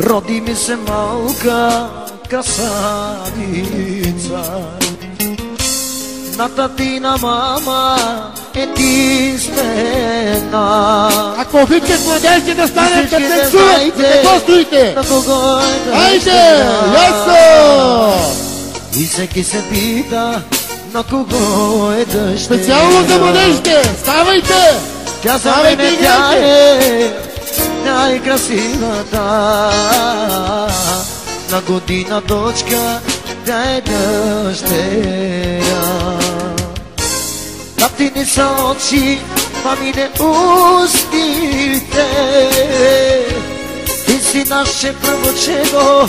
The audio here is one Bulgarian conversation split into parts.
Rodi mi se malka krasavica, na tatina mama единствена. Ако обичат младежите да станат да танцуват, не го стоите! Айде! Ясо! И всеки се пита на кого е дъжден. Специално за младежите! Ставайте! Тя за мене тя е най-красивата. На година дочка тя е дъщеря. Татини са очи, мамине устите. Ти си наше пръвочево,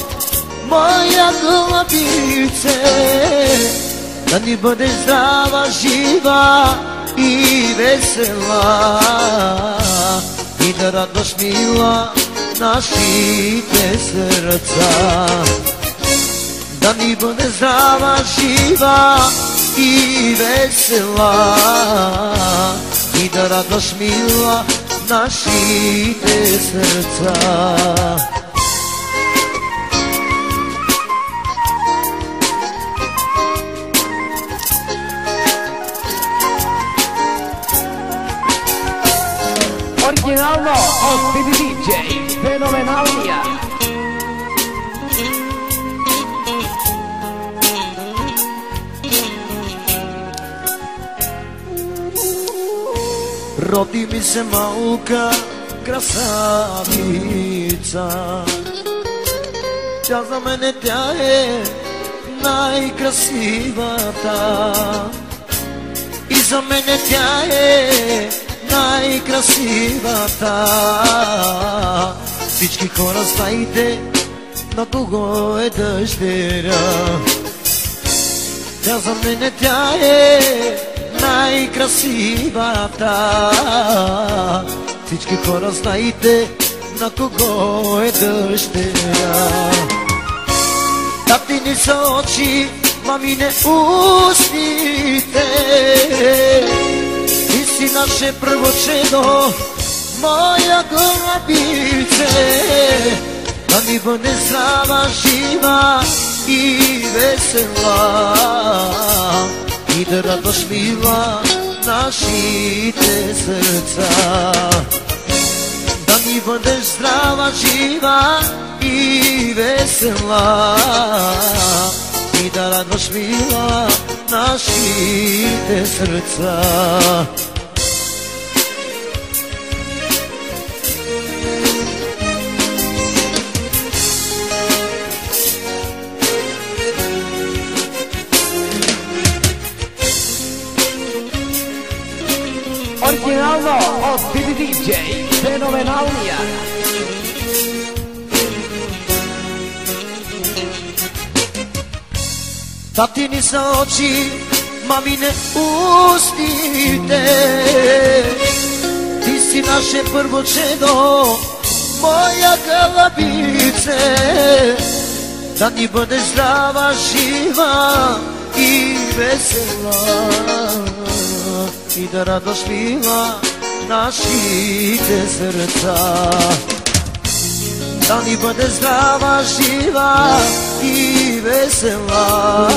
моя главице. Да ни бъдеш здрава, жива и весела, и да радваш мила нашите сърца. Да ни бъде здрава, жива и весела, и да радваш мила нашите сърца. Оригинално от BB DJ, феноменалния. Роди ми се малка красавица, тя за мене тя е най-красивата. И за мене тя е най-красивата. Всички хора знайте на кого е дъщеря. Тя за мене тя е най-красивата. Всички хора знайте на кого е дъщеря. Татини са очи, мамине устните. Ти си наше пръвочедо, моя главице. Да ни бъде здрава, жива и весела, и да радваш мила нашите сърца. Да ни бъдеш здрава, жива и весела, и да радваш мила нашите сърца. Оригинално от BB DJ, феноменалния. Татини са очи, мамине устите. Ти си наше първочедо, моя главице. Да ни бъдеш здрава, жива и весела, и да радваш мила нашите сърца. Да ни бъде здрава, жива и весела,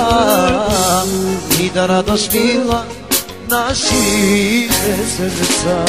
и да радваш мила нашите сърца.